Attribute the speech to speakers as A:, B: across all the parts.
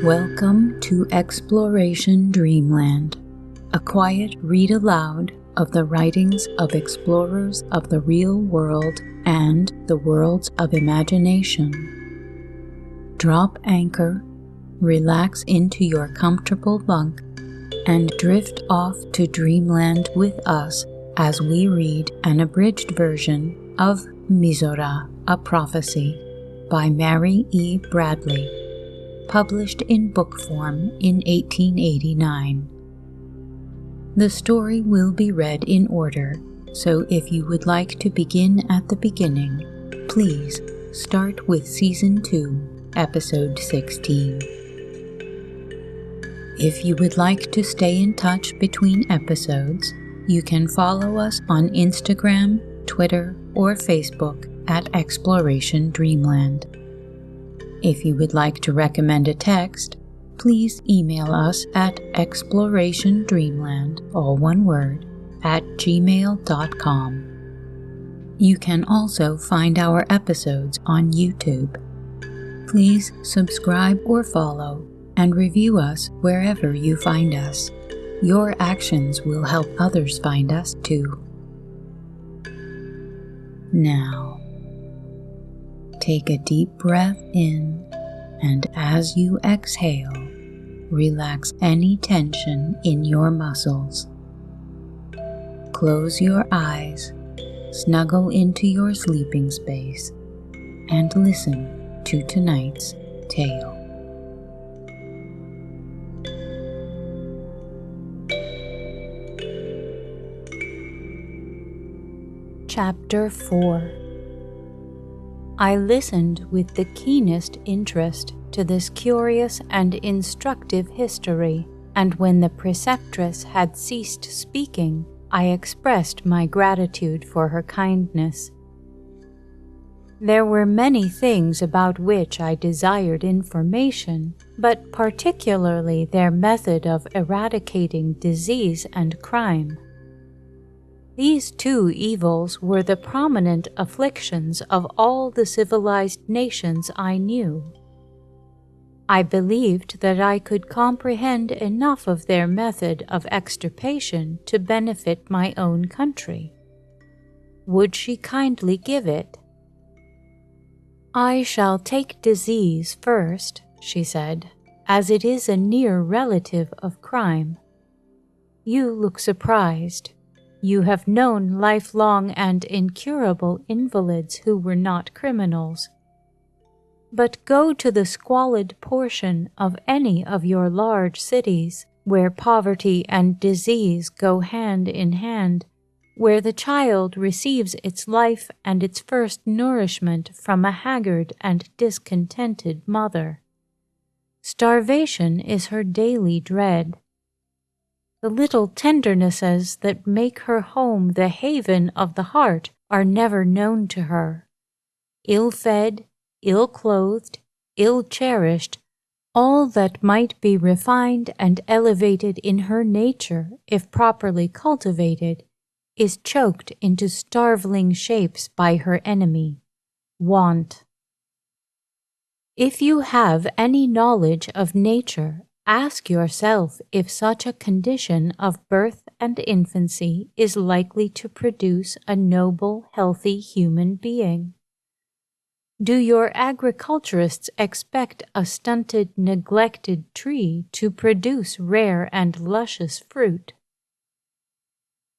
A: Welcome to Exploration Dreamland, a quiet read-aloud of the writings of explorers of the real world and the worlds of imagination. Drop anchor, relax into your comfortable bunk, and drift off to Dreamland with us as we read an abridged version of MIZORA, a Prophecy by Mary E. Bradley, published in book form in 1889. The story will be read in order, so if you would like to begin at the beginning, please start with Season 2, Episode 16. If you would like to stay in touch between episodes, you can follow us on Instagram, Twitter, or Facebook at Exploration Dreamland. If you would like to recommend a text, please email us at explorationdreamland, all one word, @gmail.com. You can also find our episodes on YouTube. Please subscribe or follow and review us wherever you find us. Your actions will help others find us too. Now, take a deep breath in, and as you exhale, relax any tension in your muscles. Close your eyes, snuggle into your sleeping space, and listen to tonight's tale. Chapter 4. I listened with the keenest interest to this curious and instructive history, and when the preceptress had ceased speaking, I expressed my gratitude for her kindness. There were many things about which I desired information, but particularly their method of eradicating disease and crime. These two evils were the prominent afflictions of all the civilized nations I knew. I believed that I could comprehend enough of their method of extirpation to benefit my own country. Would she kindly give it? "I shall take disease first," she said, "as it is a near relative of crime. You look surprised. You have known lifelong and incurable invalids who were not criminals. But go to the squalid portion of any of your large cities, where poverty and disease go hand in hand, where the child receives its life and its first nourishment from a haggard and discontented mother. Starvation is her daily dread. The little tendernesses that make her home the haven of the heart are never known to her. Ill-fed, ill-clothed, ill-cherished, all that might be refined and elevated in her nature, if properly cultivated, is choked into starveling shapes by her enemy, want. If you have any knowledge of nature, ask yourself if such a condition of birth and infancy is likely to produce a noble, healthy human being. Do your agriculturists expect a stunted, neglected tree to produce rare and luscious fruit?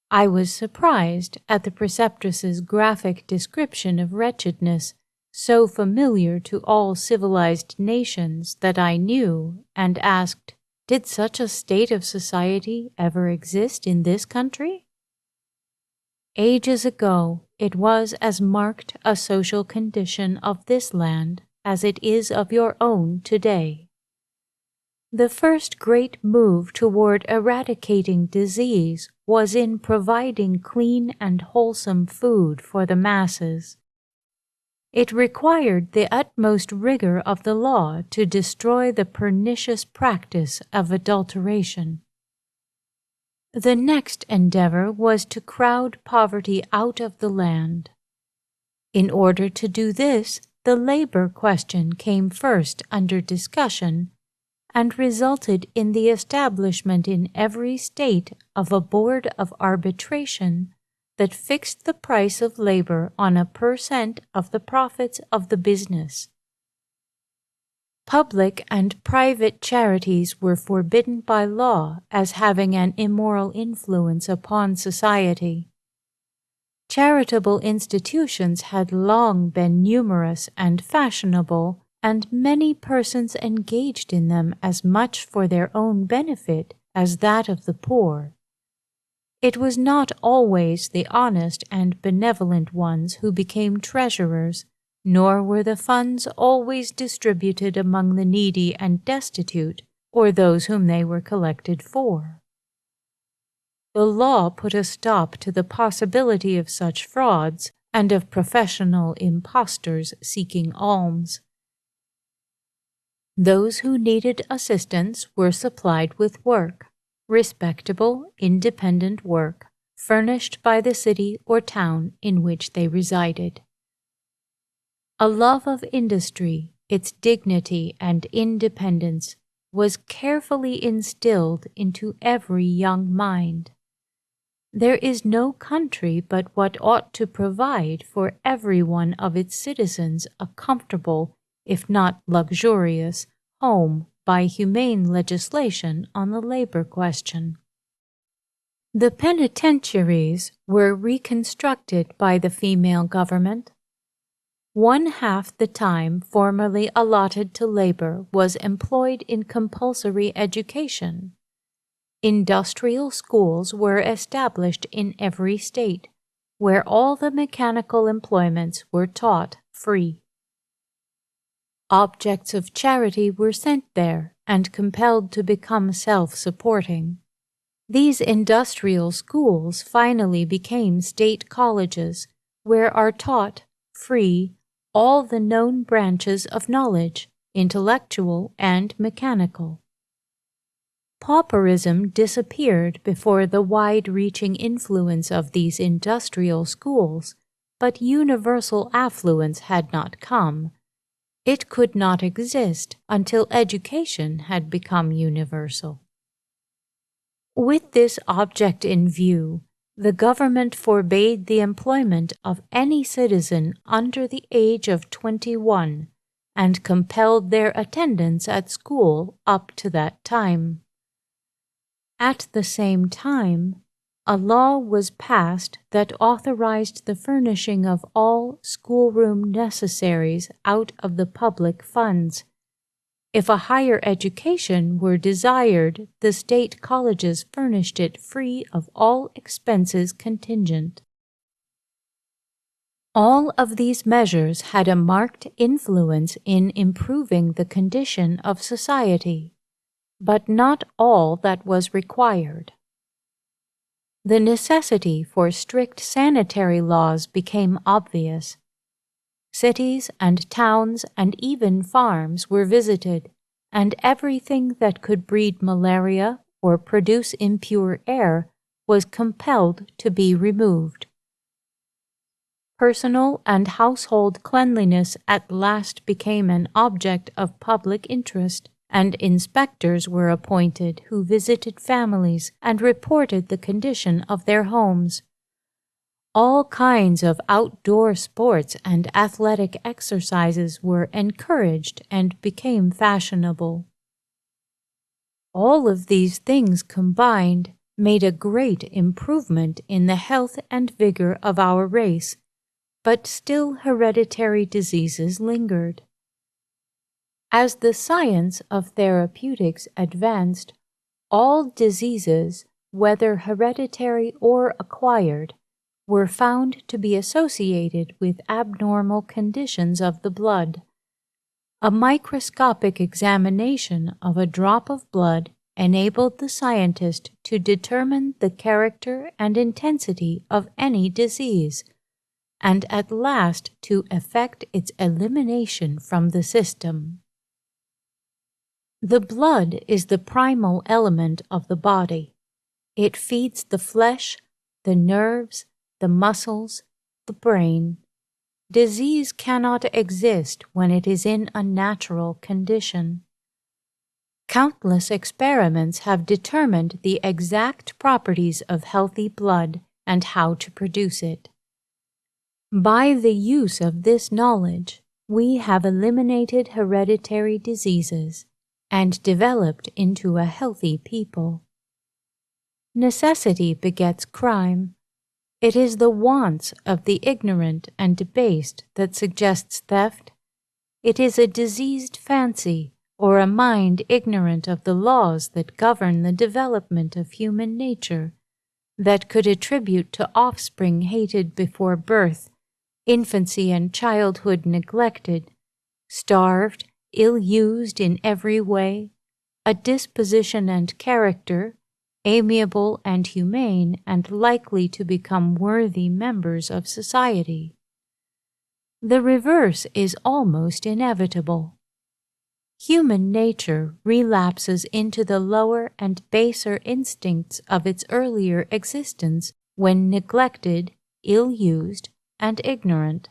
A: I was surprised at the preceptress's graphic description of wretchedness, so familiar to all civilized nations that I knew, and asked, "Did such a state of society ever exist in this country?" Ages ago, it was as marked a social condition of this land as it is of your own today. The first great move toward eradicating disease was in providing clean and wholesome food for the masses. It required the utmost rigor of the law to destroy the pernicious practice of adulteration. The next endeavor was to crowd poverty out of the land. In order to do this, the labor question came first under discussion, and resulted in the establishment in every state of a board of arbitration that fixed the price of labor on a % of the profits of the business. Public and private charities were forbidden by law as having an immoral influence upon society. Charitable institutions had long been numerous and fashionable, and many persons engaged in them as much for their own benefit as that of the poor. It was not always the honest and benevolent ones who became treasurers, nor were the funds always distributed among the needy and destitute, or those whom they were collected for. The law put a stop to the possibility of such frauds and of professional impostors seeking alms. Those who needed assistance were supplied with work, respectable, independent work, furnished by the city or town in which they resided. A love of industry, its dignity and independence, was carefully instilled into every young mind. There is no country but what ought to provide for every one of its citizens a comfortable, if not luxurious, home by humane legislation on the labor question. The penitentiaries were reconstructed by the female government. 1/2 the time formerly allotted to labor was employed in compulsory education. Industrial schools were established in every state, where all the mechanical employments were taught free. Objects of charity were sent there and compelled to become self-supporting. These industrial schools finally became state colleges, where are taught, free, all the known branches of knowledge, intellectual and mechanical. Pauperism disappeared before the wide-reaching influence of these industrial schools, but universal affluence had not come. It could not exist until education had become universal. With this object in view, the government forbade the employment of any citizen under the age of 21 and compelled their attendance at school up to that time. At the same time, a law was passed that authorized the furnishing of all schoolroom necessaries out of the public funds. If a higher education were desired, the state colleges furnished it free of all expenses contingent. All of these measures had a marked influence in improving the condition of society, but not all that was required. The necessity for strict sanitary laws became obvious. Cities and towns and even farms were visited, and everything that could breed malaria or produce impure air was compelled to be removed. Personal and household cleanliness at last became an object of public interest, and inspectors were appointed who visited families and reported the condition of their homes. All kinds of outdoor sports and athletic exercises were encouraged and became fashionable. All of these things combined made a great improvement in the health and vigor of our race, but still hereditary diseases lingered. As the science of therapeutics advanced, all diseases, whether hereditary or acquired, were found to be associated with abnormal conditions of the blood. A microscopic examination of a drop of blood enabled the scientist to determine the character and intensity of any disease, and at last to effect its elimination from the system. The blood is the primal element of the body. It feeds the flesh, the nerves, the muscles, the brain. Disease cannot exist when it is in a natural condition. Countless experiments have determined the exact properties of healthy blood and how to produce it. By the use of this knowledge, we have eliminated hereditary diseases and developed into a healthy people. Necessity begets crime. It is the wants of the ignorant and debased that suggests theft. It is a diseased fancy or a mind ignorant of the laws that govern the development of human nature that could attribute to offspring hated before birth, infancy and childhood neglected, starved, ill-used in every way, a disposition and character, amiable and humane and likely to become worthy members of society. The reverse is almost inevitable. Human nature relapses into the lower and baser instincts of its earlier existence when neglected, ill-used, and ignorant.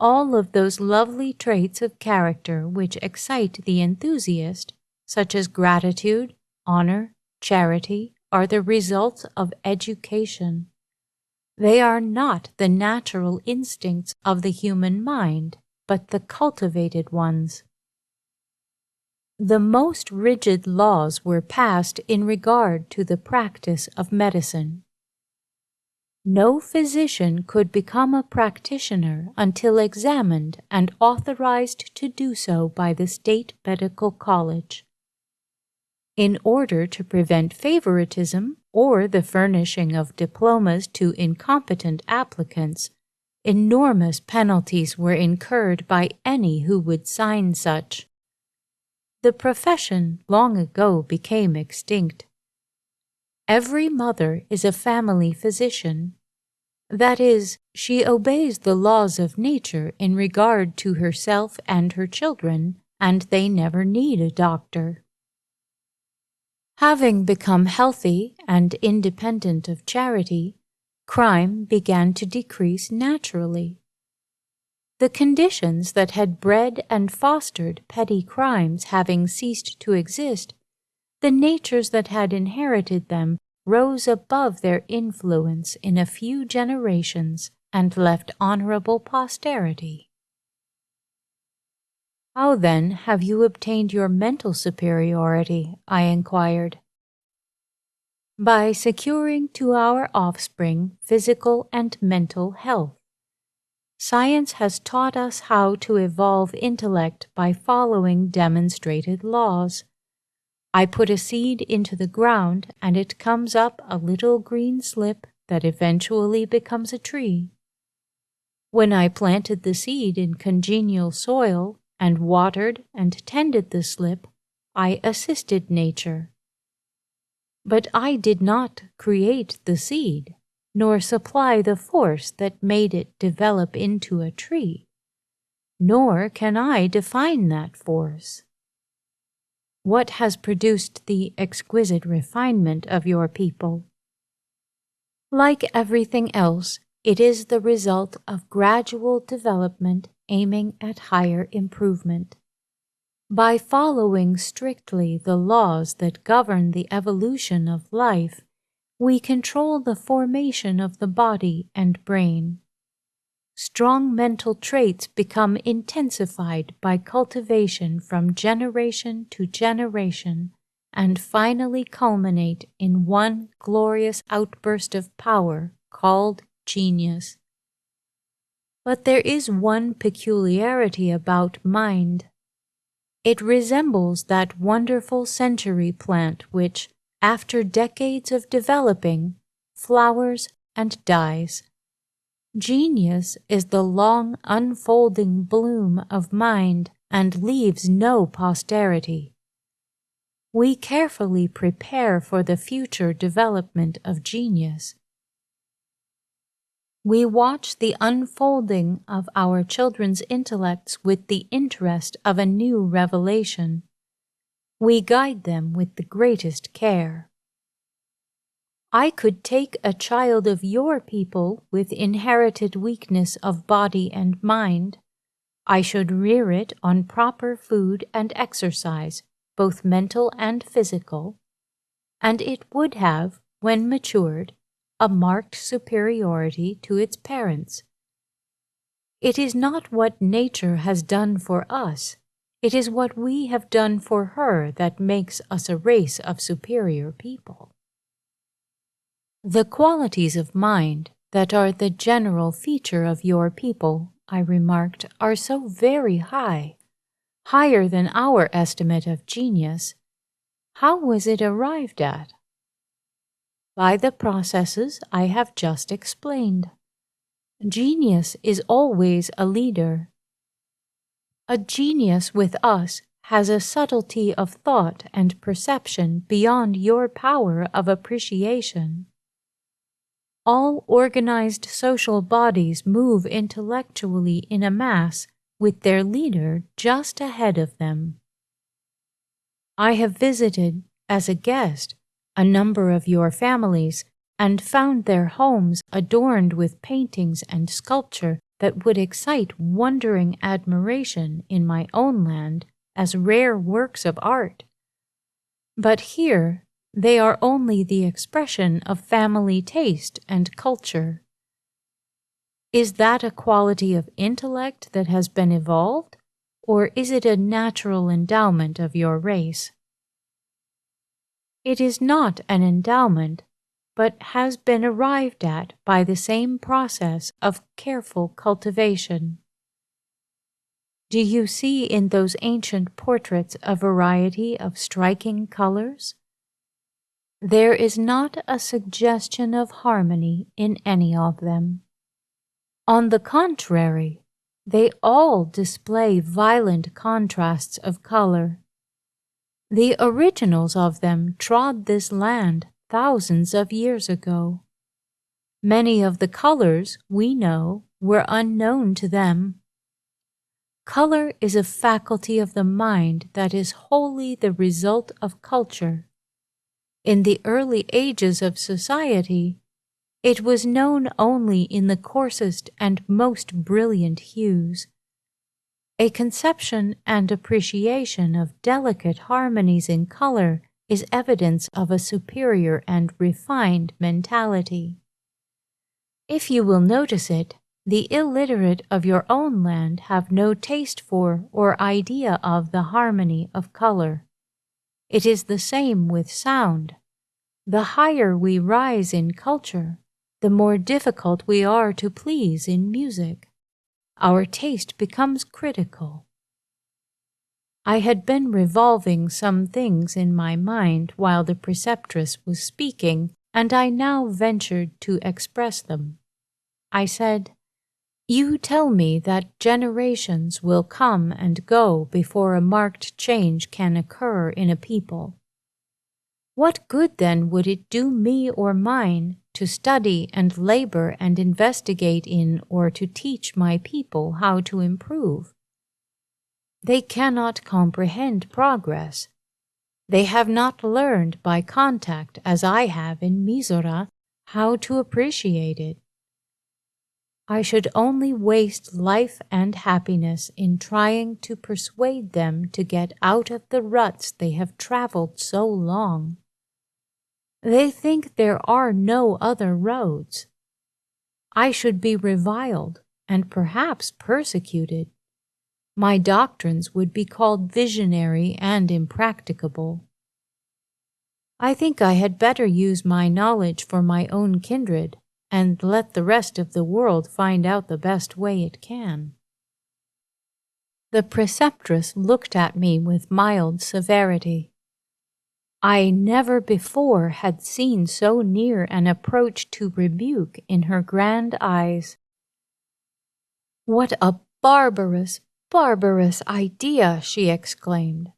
A: All of those lovely traits of character which excite the enthusiast, such as gratitude, honor, charity, are the results of education. They are not the natural instincts of the human mind, but the cultivated ones. The most rigid laws were passed in regard to the practice of medicine. No physician could become a practitioner until examined and authorized to do so by the State Medical College. In order to prevent favoritism or the furnishing of diplomas to incompetent applicants, enormous penalties were incurred by any who would sign such. The profession long ago became extinct. Every mother is a family physician. That is, she obeys the laws of nature in regard to herself and her children, and they never need a doctor. Having become healthy and independent of charity, crime began to decrease naturally. The conditions that had bred and fostered petty crimes having ceased to exist, the natures that had inherited them rose above their influence in a few generations and left honorable posterity. How then have you obtained your mental superiority? I inquired. By securing to our offspring physical and mental health. Science has taught us how to evolve intellect by following demonstrated laws. I put a seed into the ground and it comes up a little green slip that eventually becomes a tree. When I planted the seed in congenial soil and watered and tended the slip, I assisted nature. But I did not create the seed, nor supply the force that made it develop into a tree, nor can I define that force. What has produced the exquisite refinement of your people? Like everything else, it is the result of gradual development aiming at higher improvement. By following strictly the laws that govern the evolution of life, we control the formation of the body and brain. Strong mental traits become intensified by cultivation from generation to generation and finally culminate in one glorious outburst of power called genius. But there is one peculiarity about mind. It resembles that wonderful century plant which, after decades of developing, flowers and dies. Genius is the long unfolding bloom of mind and leaves no posterity. We carefully prepare for the future development of genius. We watch the unfolding of our children's intellects with the interest of a new revelation. We guide them with the greatest care. I could take a child of your people with inherited weakness of body and mind. I should rear it on proper food and exercise, both mental and physical, and it would have, when matured, a marked superiority to its parents. It is not what nature has done for us, it is what we have done for her that makes us a race of superior people. The qualities of mind that are the general feature of your people, I remarked, are so very high, higher than our estimate of genius. How was it arrived at? By the processes I have just explained. Genius is always a leader. A genius with us has a subtlety of thought and perception beyond your power of appreciation. All organized social bodies move intellectually in a mass with their leader just ahead of them. I have visited, as a guest, a number of your families and found their homes adorned with paintings and sculpture that would excite wondering admiration in my own land as rare works of art. But here they are only the expression of family taste and culture. Is that a quality of intellect that has been evolved, or is it a natural endowment of your race? It is not an endowment, but has been arrived at by the same process of careful cultivation. Do you see in those ancient portraits a variety of striking colors? There is not a suggestion of harmony in any of them. On the contrary, they all display violent contrasts of color. The originals of them trod this land thousands of years ago. Many of the colors, we know, were unknown to them. Color is a faculty of the mind that is wholly the result of culture. In the early ages of society, it was known only in the coarsest and most brilliant hues. A conception and appreciation of delicate harmonies in color is evidence of a superior and refined mentality. If you will notice it, the illiterate of your own land have no taste for or idea of the harmony of color. It is the same with sound. The higher we rise in culture, the more difficult we are to please in music. Our taste becomes critical. I had been revolving some things in my mind while the preceptress was speaking, and I now ventured to express them. I said, "You tell me that generations will come and go before a marked change can occur in a people. What good then would it do me or mine to study and labor and investigate in or to teach my people how to improve? They cannot comprehend progress. They have not learned by contact, as I have in MIZORA, how to appreciate it. I should only waste life and happiness in trying to persuade them to get out of the ruts they have traveled so long. They think there are no other roads. I should be reviled and perhaps persecuted. My doctrines would be called visionary and impracticable. I think I had better use my knowledge for my own kindred and let the rest of the world find out the best way it can." The preceptress looked at me with mild severity. I never before had seen so near an approach to rebuke in her grand eyes. "What a barbarous, barbarous idea!" she exclaimed.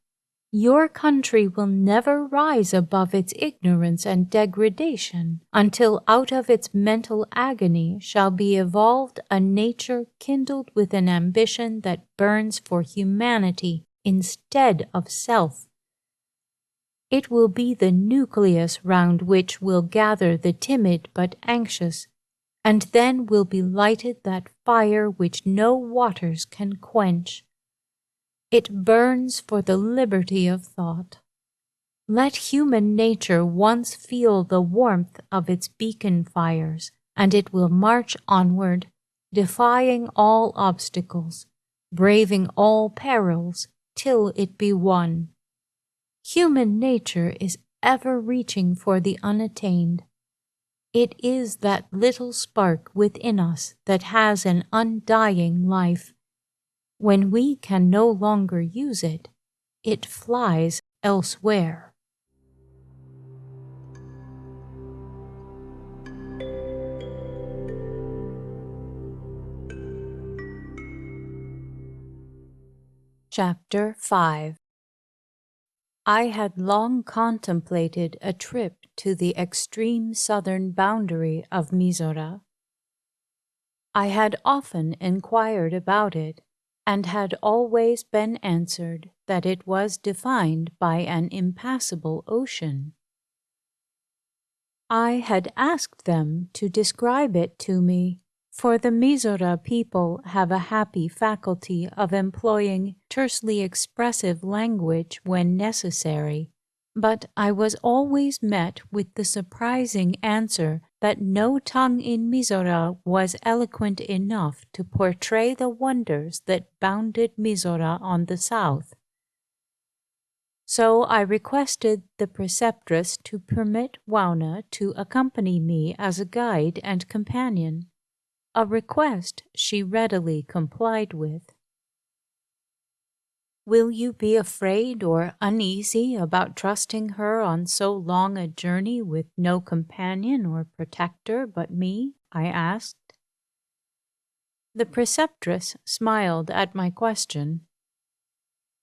A: "Your country will never rise above its ignorance and degradation until out of its mental agony shall be evolved a nature kindled with an ambition that burns for humanity instead of self. It will be the nucleus round which will gather the timid but anxious, and then will be lighted that fire which no waters can quench. It burns for the liberty of thought. Let human nature once feel the warmth of its beacon fires, and it will march onward, defying all obstacles, braving all perils, till it be won. Human nature is ever reaching for the unattained. It is that little spark within us that has an undying life. When we can no longer use it, it flies elsewhere. Chapter 5. I had long contemplated a trip to the extreme southern boundary of MIZORA. I had often inquired about it, and had always been answered that it was defined by an impassable ocean. I had asked them to describe it to me, for the MIZORA people have a happy faculty of employing tersely expressive language when necessary, but I was always met with the surprising answer that no tongue in MIZORA was eloquent enough to portray the wonders that bounded MIZORA on the south. So I requested the preceptress to permit Wauna to accompany me as a guide and companion, a request she readily complied with. "Will you be afraid or uneasy about trusting her on so long a journey with no companion or protector but me?" I asked. The preceptress smiled at my question.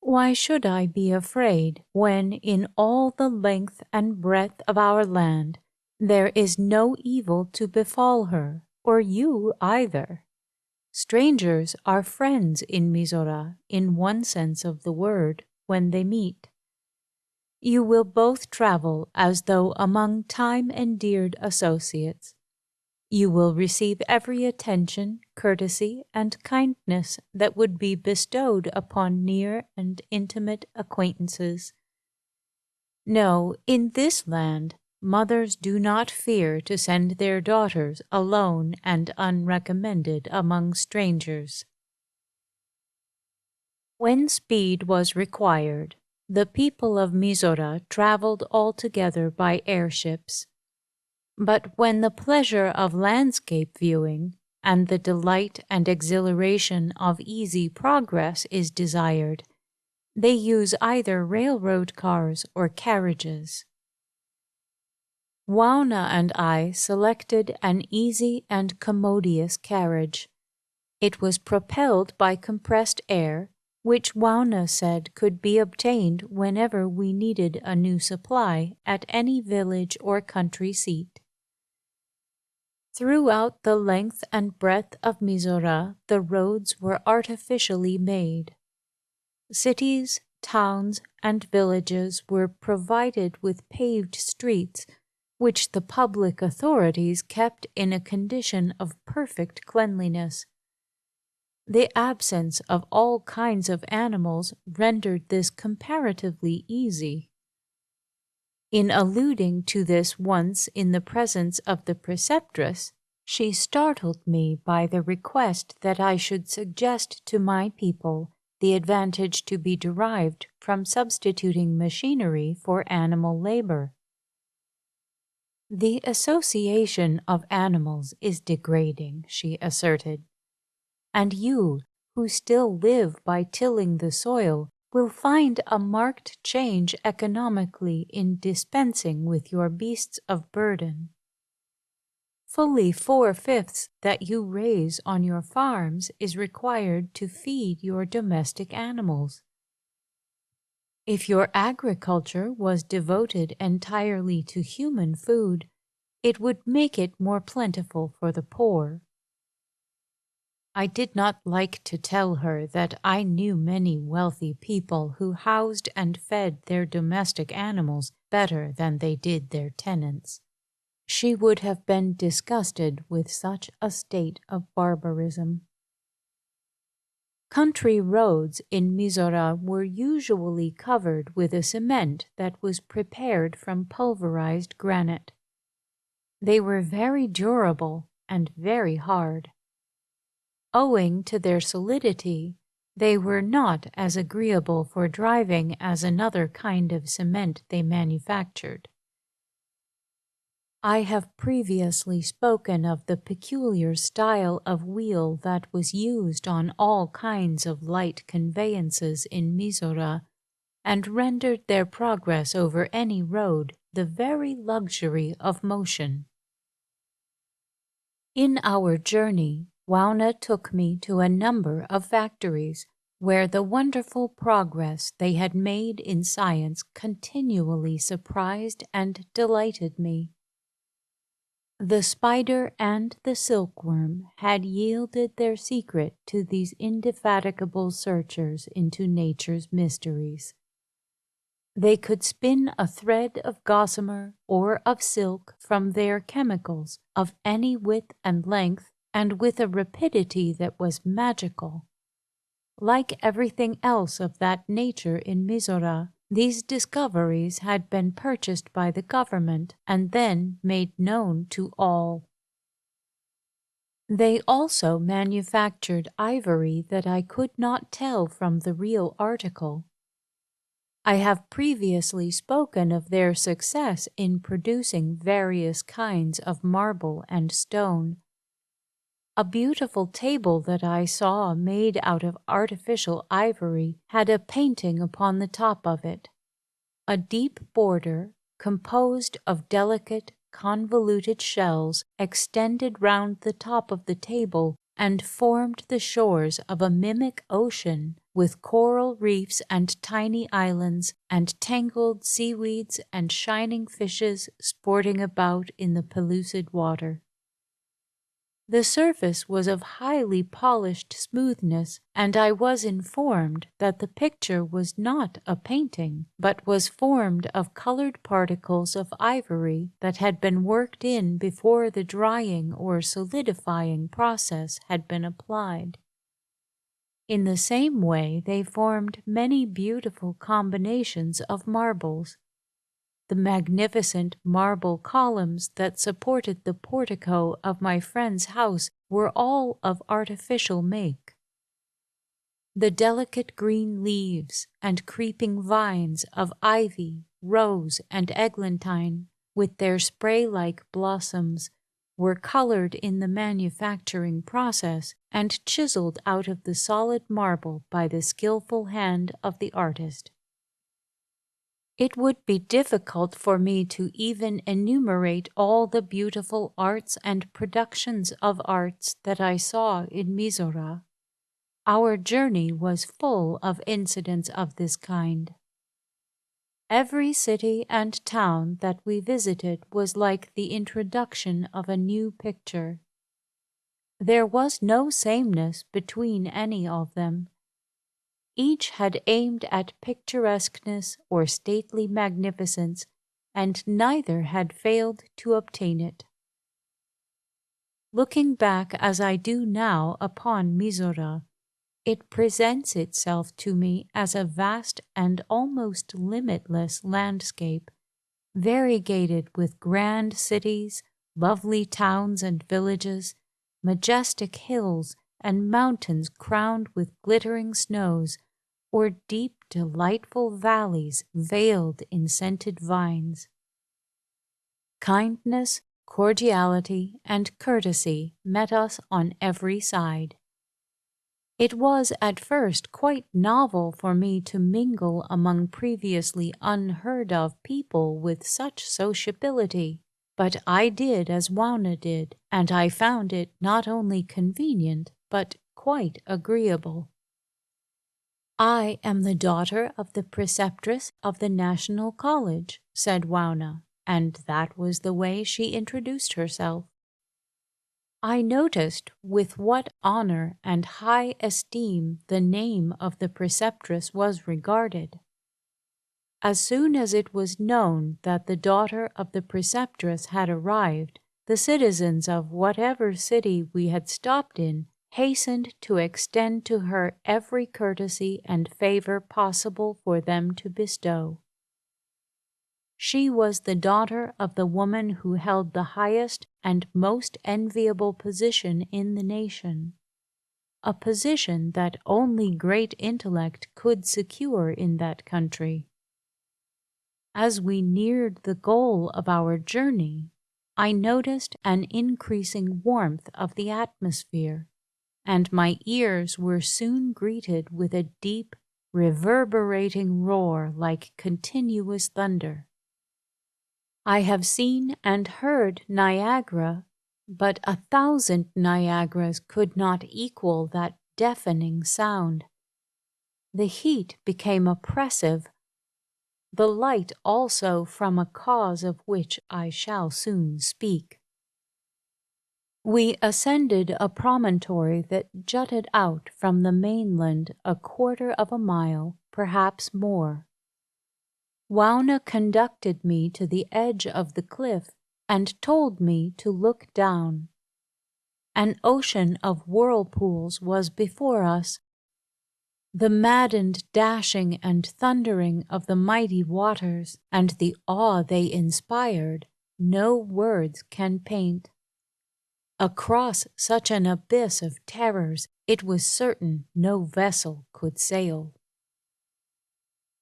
A: "Why should I be afraid when in all the length and breadth of our land there is no evil to befall her, or you either? Strangers are friends in MIZORA in one sense of the word when they meet. You will both travel as though among time-endeared associates. You will receive every attention, courtesy, and kindness that would be bestowed upon near and intimate acquaintances. No, in this land, mothers do not fear to send their daughters alone and unrecommended among strangers." When speed was required, the people of MIZORA traveled altogether by airships. But when the pleasure of landscape viewing and the delight and exhilaration of easy progress is desired, they use either railroad cars or carriages. Wauna and I selected an easy and commodious carriage. It was propelled by compressed air, which Wauna said could be obtained whenever we needed a new supply at any village or country seat. Throughout the length and breadth of MIZORA, the roads were artificially made. Cities, towns, and villages were provided with paved streets, which the public authorities kept in a condition of perfect cleanliness. The absence of all kinds of animals rendered this comparatively easy. In alluding to this once in the presence of the preceptress, she startled me by the request that I should suggest to my people the advantage to be derived from substituting machinery for animal labor. "The association of animals is degrading," she asserted, "and you, who still live by tilling the soil, will find a marked change economically in dispensing with your beasts of burden. Fully 4/5 that you raise on your farms is required to feed your domestic animals. If your agriculture was devoted entirely to human food, it would make it more plentiful for the poor." I did not like to tell her that I knew many wealthy people who housed and fed their domestic animals better than they did their tenants. She would have been disgusted with such a state of barbarism. Country roads in MIZORA were usually covered with a cement that was prepared from pulverized granite. They were very durable and very hard. Owing to their solidity, they were not as agreeable for driving as another kind of cement they manufactured. I have previously spoken of the peculiar style of wheel that was used on all kinds of light conveyances in MIZORA, and rendered their progress over any road the very luxury of motion. In our journey, Wauna took me to a number of factories where the wonderful progress they had made in science continually surprised and delighted me. The spider and the silkworm had yielded their secret to these indefatigable searchers into nature's mysteries. They could spin a thread of gossamer or of silk from their chemicals of any width and length, and with a rapidity that was magical. Like everything else of that nature in MIZORA, these discoveries had been purchased by the government and then made known to all. They also manufactured ivory that I could not tell from the real article. I have previously spoken of their success in producing various kinds of marble and stone. A beautiful table that I saw made out of artificial ivory had a painting upon the top of it. A deep border, composed of delicate, convoluted shells, extended round the top of the table and formed the shores of a mimic ocean, with coral reefs and tiny islands and tangled seaweeds and shining fishes sporting about in the pellucid water. The surface was of highly polished smoothness, and I was informed that the picture was not a painting, but was formed of colored particles of ivory that had been worked in before the drying or solidifying process had been applied. In the same way they formed many beautiful combinations of marbles. The magnificent marble columns that supported the portico of my friend's house were all of artificial make. The delicate green leaves and creeping vines of ivy, rose, and eglantine, with their spray-like blossoms, were colored in the manufacturing process and chiseled out of the solid marble by the skillful hand of the artist. It would be difficult for me to even enumerate all the beautiful arts and productions of arts that I saw in MIZORA. Our journey was full of incidents of this kind. Every city and town that we visited was like the introduction of a new picture. There was no sameness between any of them. Each had aimed at picturesqueness or stately magnificence, and neither had failed to obtain it. Looking back as I do now upon MIZORA, it presents itself to me as a vast and almost limitless landscape, variegated with grand cities, lovely towns and villages, majestic hills, and mountains crowned with glittering snows, or deep, delightful valleys veiled in scented vines. Kindness, cordiality, and courtesy met us on every side. It was at first quite novel for me to mingle among previously unheard of people with such sociability, but I did as Wauna did, and I found it not only convenient, but quite agreeable. "I am the daughter of the preceptress of the National College," said Wauna, and that was the way she introduced herself. I noticed with what honor and high esteem the name of the preceptress was regarded. As soon as it was known that the daughter of the preceptress had arrived, the citizens of whatever city we had stopped in hastened to extend to her every courtesy and favor possible for them to bestow. She was the daughter of the woman who held the highest and most enviable position in the nation, a position that only great intellect could secure in that country. As we neared the goal of our journey, I noticed an increasing warmth of the atmosphere, and my ears were soon greeted with a deep, reverberating roar like continuous thunder. I have seen and heard Niagara, but 1,000 Niagaras could not equal that deafening sound. The heat became oppressive, the light also from a cause of which I shall soon speak. We ascended a promontory that jutted out from the mainland a quarter of a mile, perhaps more. Wauna conducted me to the edge of the cliff and told me to look down. An ocean of whirlpools was before us. The maddened dashing and thundering of the mighty waters and the awe they inspired, no words can paint. Across such an abyss of terrors, it was certain no vessel could sail.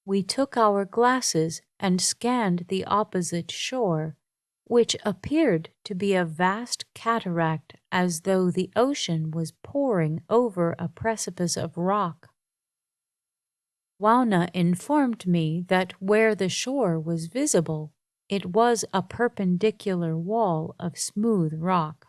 A: We took our glasses and scanned the opposite shore, which appeared to be a vast cataract, as though the ocean was pouring over a precipice of rock. Wauna informed me that where the shore was visible, it was a perpendicular wall of smooth rock.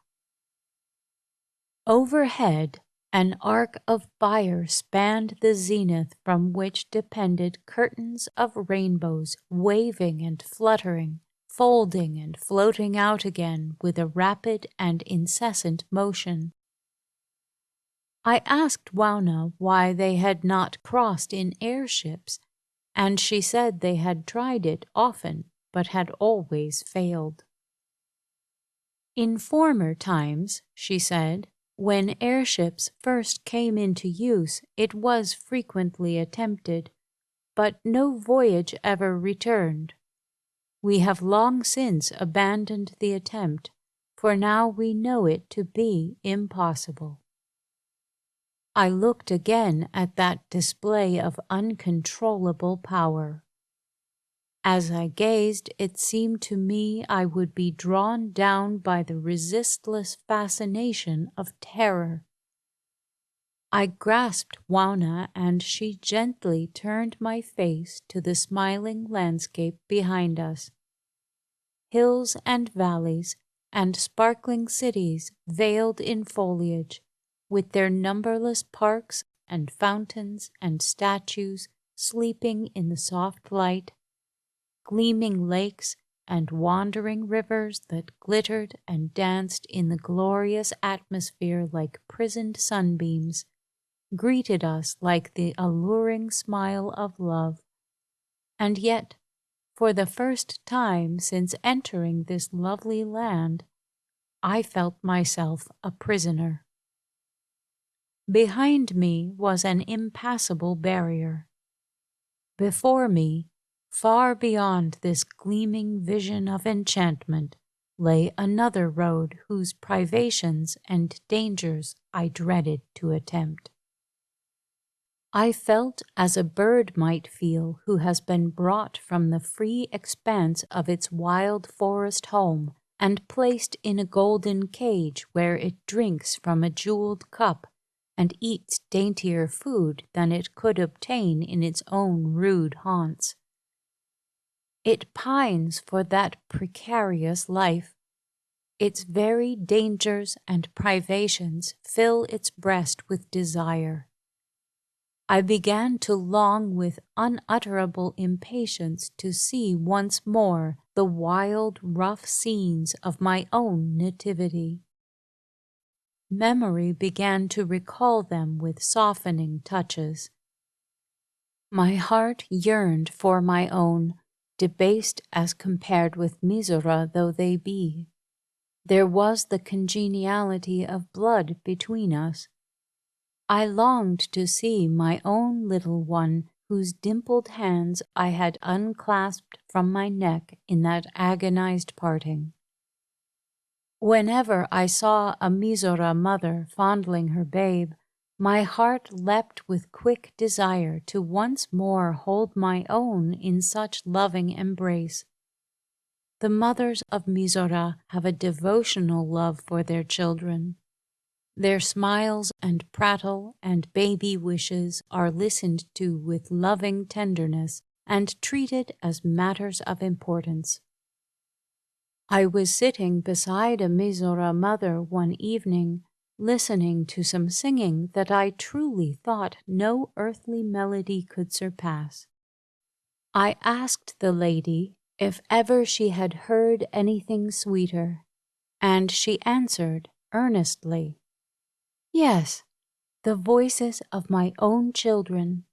A: Overhead, an arc of fire spanned the zenith, from which depended curtains of rainbows, waving and fluttering, folding and floating out again with a rapid and incessant motion. I asked Wauna why they had not crossed in airships, and she said they had tried it often, but had always failed. In former times, she said, when airships first came into use, it was frequently attempted, but no voyage ever returned. We have long since abandoned the attempt, for now we know it to be impossible. I looked again at that display of uncontrollable power. As I gazed, it seemed to me I would be drawn down by the resistless fascination of terror. I grasped Wauna, and she gently turned my face to the smiling landscape behind us. Hills and valleys and sparkling cities veiled in foliage, with their numberless parks and fountains and statues sleeping in the soft light, gleaming lakes and wandering rivers that glittered and danced in the glorious atmosphere like prisoned sunbeams, greeted us like the alluring smile of love. And yet, for the first time since entering this lovely land, I felt myself a prisoner. Behind me was an impassable barrier. Before me, far beyond this gleaming vision of enchantment, lay another road whose privations and dangers I dreaded to attempt. I felt as a bird might feel who has been brought from the free expanse of its wild forest home and placed in a golden cage where it drinks from a jeweled cup and eats daintier food than it could obtain in its own rude haunts. It pines for that precarious life. Its very dangers and privations fill its breast with desire. I began to long with unutterable impatience to see once more the wild, rough scenes of my own nativity. Memory began to recall them with softening touches. My heart yearned for my own, debased as compared with MIZORA though they be. There was the congeniality of blood between us, I longed to see my own little one, whose dimpled hands I had unclasped from my neck in that agonized parting. Whenever I saw a MIZORA mother fondling her babe, my heart leapt with quick desire to once more hold my own in such loving embrace. The mothers of MIZORA have a devotional love for their children. Their smiles and prattle and baby wishes are listened to with loving tenderness and treated as matters of importance. I was sitting beside a MIZORA mother one evening, listening to some singing that I truly thought no earthly melody could surpass. I asked the lady if ever she had heard anything sweeter, and she answered earnestly, "Yes, the voices of my own children."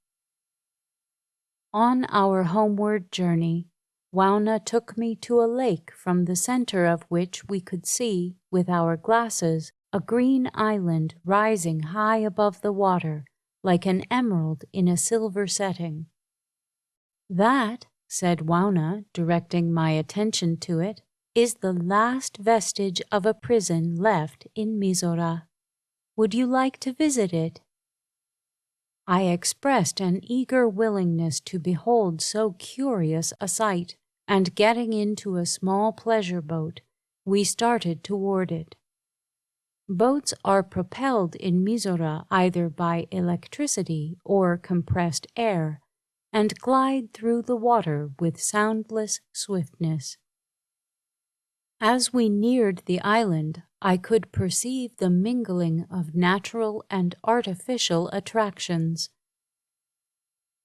A: On our homeward journey, Wauna took me to a lake from the center of which we could see, with our glasses, a green island rising high above the water, like an emerald in a silver setting. "That," said Wauna, directing my attention to it, "is the last vestige of a prison left in MIZORA. Would you like to visit it?" I expressed an eager willingness to behold so curious a sight, and getting into a small pleasure boat, we started toward it. Boats are propelled in MIZORA either by electricity or compressed air, and glide through the water with soundless swiftness. As we neared the island, I could perceive the mingling of natural and artificial attractions.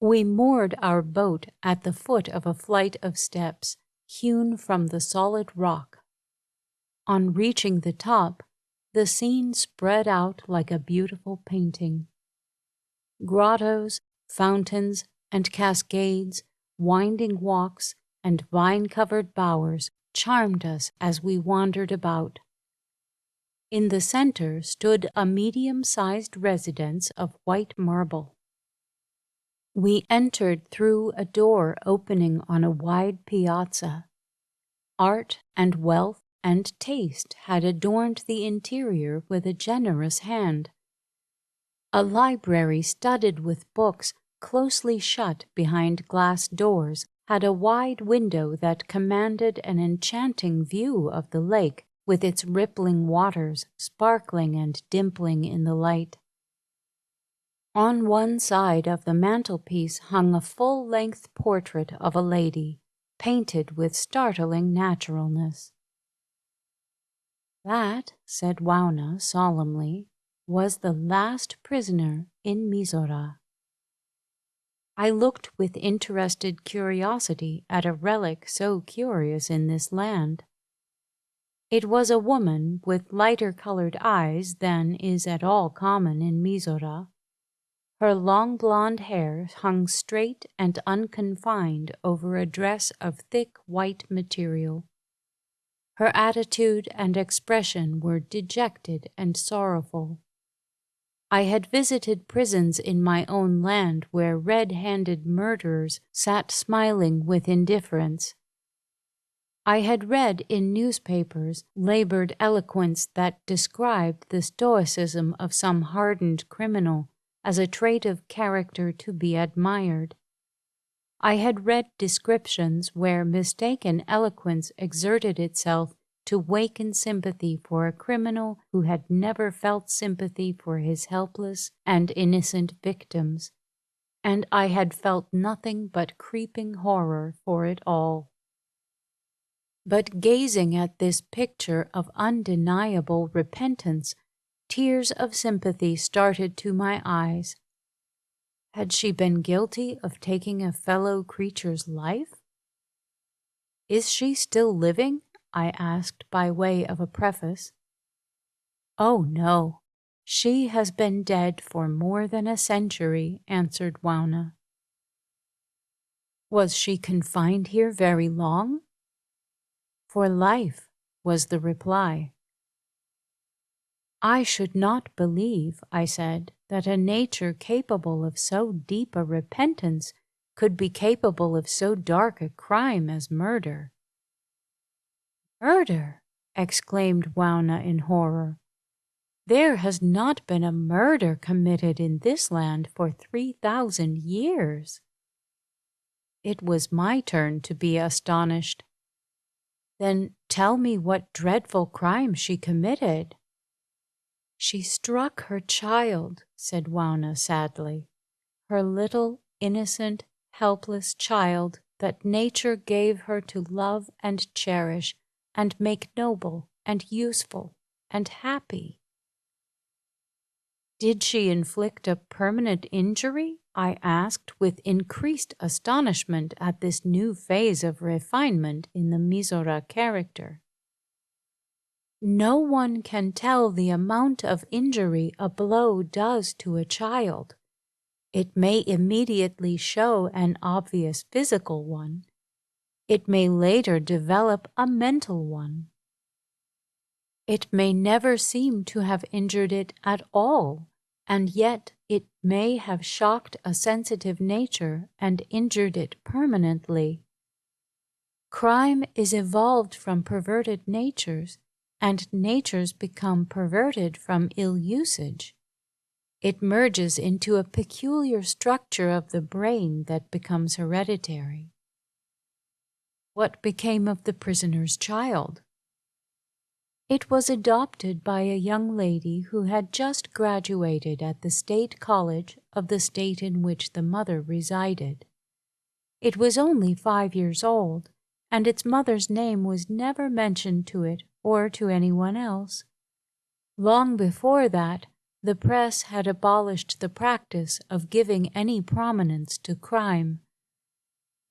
A: We moored our boat at the foot of a flight of steps hewn from the solid rock. On reaching the top, the scene spread out like a beautiful painting. Grottos, fountains, and cascades, winding walks, and vine-covered bowers charmed us as we wandered about. In the center stood a medium-sized residence of white marble. We entered through a door opening on a wide piazza. Art and wealth and taste had adorned the interior with a generous hand. A library studded with books closely shut behind glass doors had a wide window that commanded an enchanting view of the lake with its rippling waters sparkling and dimpling in the light. On one side of the mantelpiece hung a full-length portrait of a lady, painted with startling naturalness. "That," said Wauna solemnly, "was the last prisoner in MIZORA." I looked with interested curiosity at a relic so curious in this land. It was a woman with lighter-colored eyes than is at all common in MIZORA. Her long blonde hair hung straight and unconfined over a dress of thick white material. Her attitude and expression were dejected and sorrowful. I had visited prisons in my own land where red-handed murderers sat smiling with indifference. I had read in newspapers labored eloquence that described the stoicism of some hardened criminal as a trait of character to be admired. I had read descriptions where mistaken eloquence exerted itself to waken sympathy for a criminal who had never felt sympathy for his helpless and innocent victims, and I had felt nothing but creeping horror for it all. But gazing at this picture of undeniable repentance, tears of sympathy started to my eyes. Had she been guilty of taking a fellow creature's life? "Is she still living?" I asked by way of a preface. "Oh, no. She has been dead for more than a century," answered Wauna. "Was she confined here very long?" "For life," was the reply. "I should not believe," I said, that a nature capable of so deep a repentance could be capable of so dark a crime as murder. "Murder!" exclaimed Wauna in horror. "There has not been a murder committed in this land for 3,000 years." It was my turn to be astonished. "Then tell me what dreadful crime she committed." "She struck her child," said Wauna sadly, "her little, innocent, helpless child that nature gave her to love and cherish and make noble and useful and happy." "Did she inflict a permanent injury?" I asked with increased astonishment at this new phase of refinement in the MIZORA character. "No one can tell the amount of injury a blow does to a child. It may immediately show an obvious physical one. It may later develop a mental one. It may never seem to have injured it at all, and yet it may have shocked a sensitive nature and injured it permanently. Crime is evolved from perverted natures, and natures become perverted from ill usage. It merges into a peculiar structure of the brain that becomes hereditary." "What became of the prisoner's child?" "It was adopted by a young lady who had just graduated at the State College of the state in which the mother resided. It was only 5 years old, and its mother's name was never mentioned to it or to anyone else. Long before that, the press had abolished the practice of giving any prominence to crime.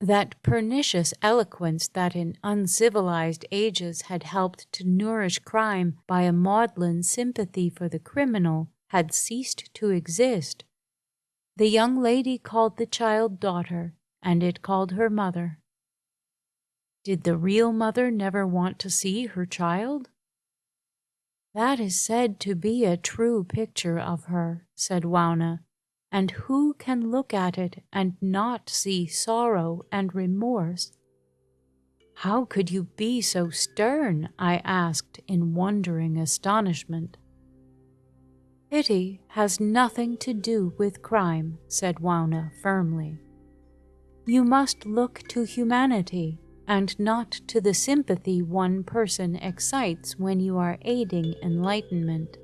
A: That pernicious eloquence that in uncivilized ages had helped to nourish crime by a maudlin sympathy for the criminal had ceased to exist. The young lady called the child daughter, and it called her mother." "Did the real mother never want to see her child?" "That is said to be a true picture of her," said Wauna, "and who can look at it and not see sorrow and remorse?" "How could you be so stern?" I asked in wondering astonishment. "Pity has nothing to do with crime," said Wauna firmly. "You must look to humanity and not to the sympathy one person excites when you are aiding enlightenment.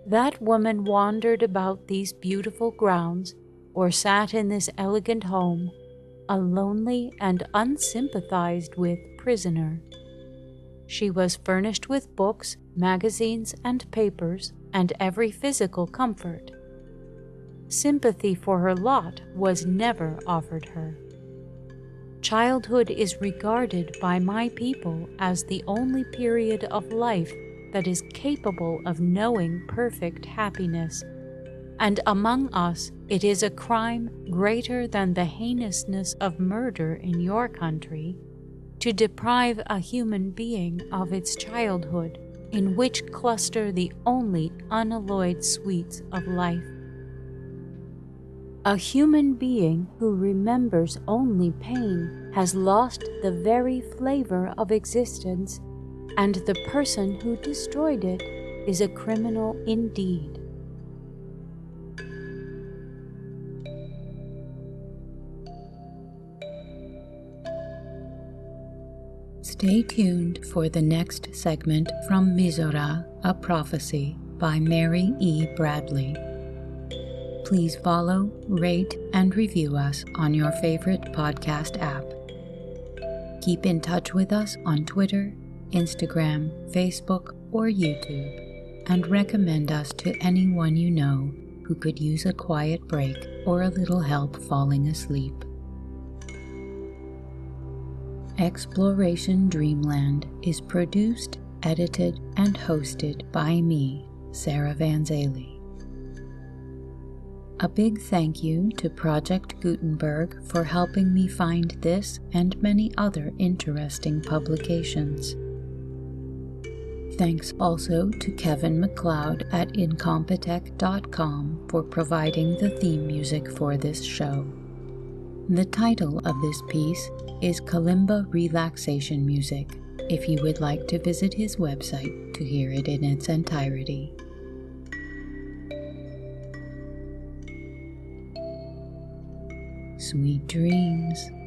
A: That woman wandered about these beautiful grounds, or sat in this elegant home, a lonely and unsympathized with prisoner. She was furnished with books, magazines, and papers, and every physical comfort. Sympathy for her lot was never offered her. Childhood is regarded by my people as the only period of life that is capable of knowing perfect happiness, and among us it is a crime greater than the heinousness of murder in your country to deprive a human being of its childhood, in which cluster the only unalloyed sweets of life. A human being who remembers only pain has lost the very flavor of existence, and the person who destroyed it is a criminal indeed." Stay tuned for the next segment from MIZORA, A Prophecy by Mary E. Bradley. Please follow, rate, and review us on your favorite podcast app. Keep in touch with us on Twitter, Instagram, Facebook, or YouTube, and recommend us to anyone you know who could use a quiet break or a little help falling asleep. Exploration Dreamland is produced, edited, and hosted by me, Sarah Vanzaley. A big thank you to Project Gutenberg for helping me find this and many other interesting publications. Thanks also to Kevin MacLeod at incompetech.com for providing the theme music for this show. The title of this piece is Kalimba Relaxation Music, if you would like to visit his website to hear it in its entirety. Sweet dreams.